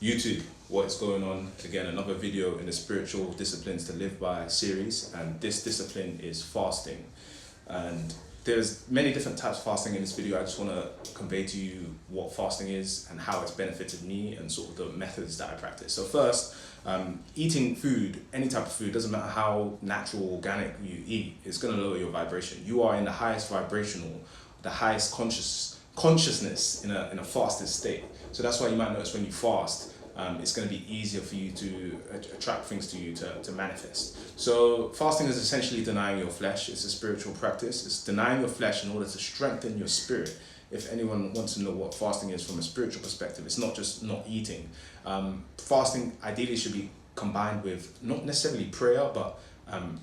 YouTube, what is going on? Again, another video in the spiritual disciplines to live by series, and this discipline is fasting. And there's many different types of fasting in this video. I just want to convey to you what fasting is and how it's benefited me and sort of the methods that I practice. So first, eating food, any type of food, doesn't matter how natural, organic you eat, it's going to lower your vibration. You are in the highest vibrational, the highest consciousness in a fasted state. So that's why you might notice when you fast, it's going to be easier for you to attract things to you to manifest. So fasting is essentially denying your flesh. It's a spiritual practice. It's denying your flesh in order to strengthen your spirit. If anyone wants to know what fasting is from a spiritual perspective, it's not just not eating. Fasting ideally should be combined with not necessarily prayer, but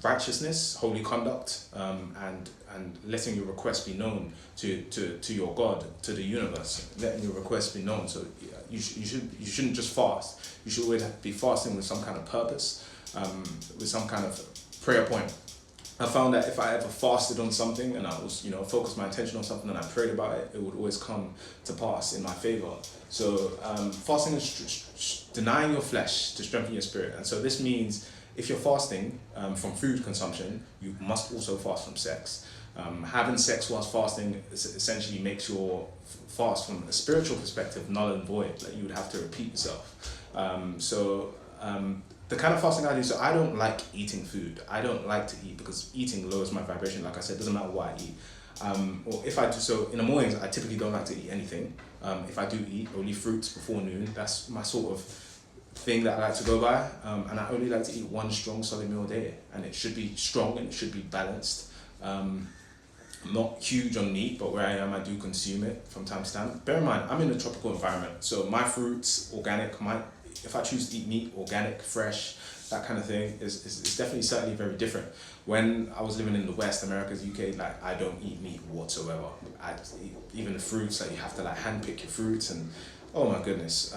righteousness, holy conduct, and letting your request be known to your God, to the universe, letting your request be known. So you shouldn't just fast. You should always be fasting with some kind of purpose, with some kind of prayer point. I found that if I ever fasted on something and I was, focused my attention on something and I prayed about it, it would always come to pass in my favor. So fasting is denying your flesh to strengthen your spirit. And so this means if you're fasting from food consumption, you must also fast from sex. Having sex whilst fasting essentially makes your fast from a spiritual perspective null and void. Like you would have to repeat yourself. The kind of fasting I do, so I don't like eating food. I don't like to eat because eating lowers my vibration. Like I said, it doesn't matter what I eat. Or if I do, so in the mornings, I typically don't like to eat anything. If I do eat, only fruits before noon. That's my sort of thing that I like to go by. And I only like to eat one strong solid meal a day. And it should be strong and it should be balanced. I'm not huge on meat, but where I am, I do consume it from time to time. Bear in mind, I'm in a tropical environment. So my fruits, organic, if I choose to eat meat, organic, fresh, that kind of thing, is definitely certainly very different. When I was living in the West, America's UK, like I don't eat meat whatsoever. I eat, even the fruits, like you have to like handpick your fruits and oh my goodness.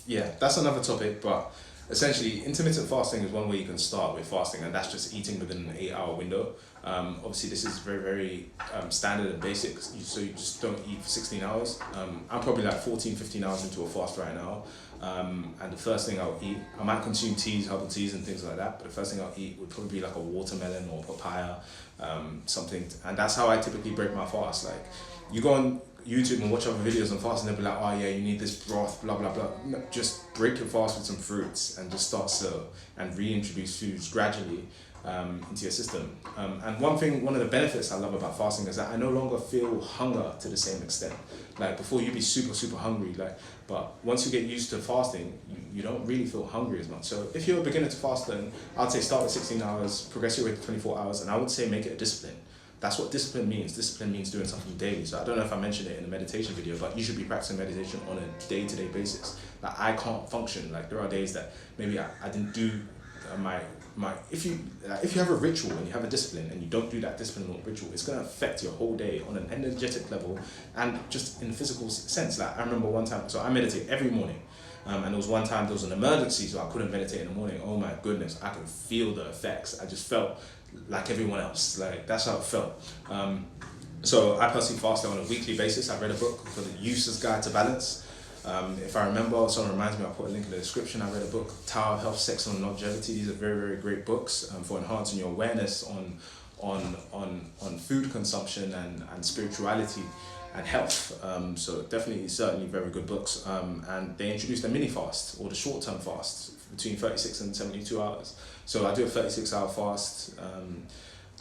Yeah, that's another topic, but essentially intermittent fasting is one way you can start with fasting, and that's just eating within an 8-hour window. Obviously this is very, very standard and basic, so you just don't eat for 16 hours. I'm probably like 15 hours into a fast right now. And the first thing I'll eat, I might consume teas, herbal teas and things like that, but the first thing I'll eat would probably be like a watermelon or papaya, something, and that's how I typically break my fast. Like, you go on YouTube and watch other videos on fasting, they'll be like, oh yeah, you need this broth, blah, blah, blah. No, just break your fast with some fruits and just start slow and reintroduce foods gradually into your system. And one of the benefits I love about fasting is that I no longer feel hunger to the same extent. Like before, you'd be super, super hungry, but once you get used to fasting, you don't really feel hungry as much. So if you're a beginner to fast, then I'd say start with 16 hours, progress your way to 24 hours, and I would say make it a discipline. That's what discipline means. Discipline means doing something daily. So I don't know if I mentioned it in the meditation video, but you should be practicing meditation on a day-to-day basis. Like I can't function. Like there are days that maybe I didn't do if you have a ritual and you have a discipline and you don't do that discipline or ritual, it's going to affect your whole day on an energetic level and just in a physical sense. Like I remember one time, so I meditate every morning. And there was one time there was an emergency, so I couldn't meditate in the morning. Oh my goodness, I could feel the effects. I just felt like everyone else. Like that's how it felt. So I personally fasted on a weekly basis. I read a book called The User's Guide to Balance. If I remember, someone reminds me, I'll put a link in the description. I read a book, Tower of Health, Sex and Longevity. These are very, very great books for enhancing your awareness on food consumption and spirituality and health. So definitely, certainly very good books. And they introduced a mini fast or the short-term fast between 36 and 72 hours. So I do a 36-hour fast.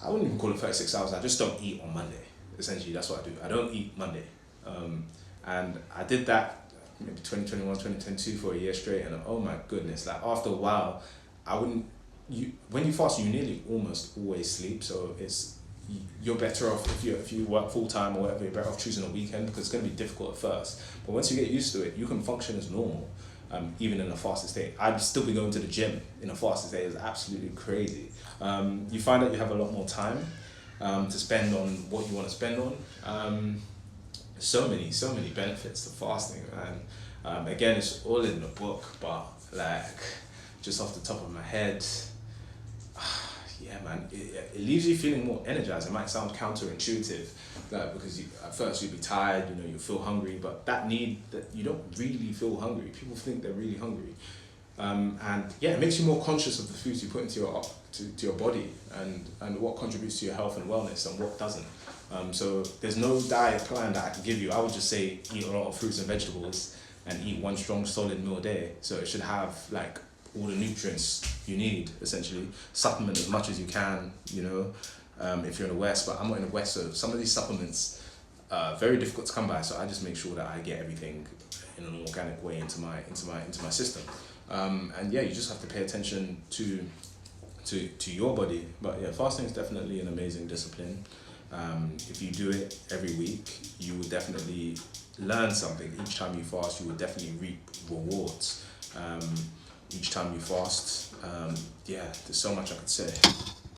I wouldn't even call it 36 hours. I just don't eat on Monday. Essentially, that's what I do. I don't eat Monday. And I did that maybe 2021, 2022 for a year straight. And oh my goodness, like after a while, when you fast, you nearly almost always sleep. So you're better off if you work full time or whatever. You're better off choosing a weekend because it's going to be difficult at first. But once you get used to it, you can function as normal, even in a fasted state. I'd still be going to the gym in a fasted state. It's absolutely crazy. You find that you have a lot more time to spend on what you want to spend on. So many benefits to fasting, and again, it's all in the book, but like just off the top of my head, yeah, man, it leaves you feeling more energized. It might sound counterintuitive, like, because at first you'd be tired, you know, you feel hungry, but that you don't really feel hungry. People think they're really hungry. And yeah, it makes you more conscious of the foods you put into to your body, and what contributes to your health and wellness and what doesn't. So there's no diet plan that I can give you. I would just say eat a lot of fruits and vegetables and eat one strong solid meal a day. So it should have like all the nutrients you need, essentially. Supplement as much as you can, you know, if you're in the West, but I'm not in the West, so some of these supplements are very difficult to come by, so I just make sure that I get everything in an organic way into my system. And yeah, you just have to pay attention to your body. But yeah, fasting is definitely an amazing discipline. If you do it every week, you will definitely learn something. Each time you fast, you will definitely reap rewards. Each time you fast, yeah, there's so much I could say.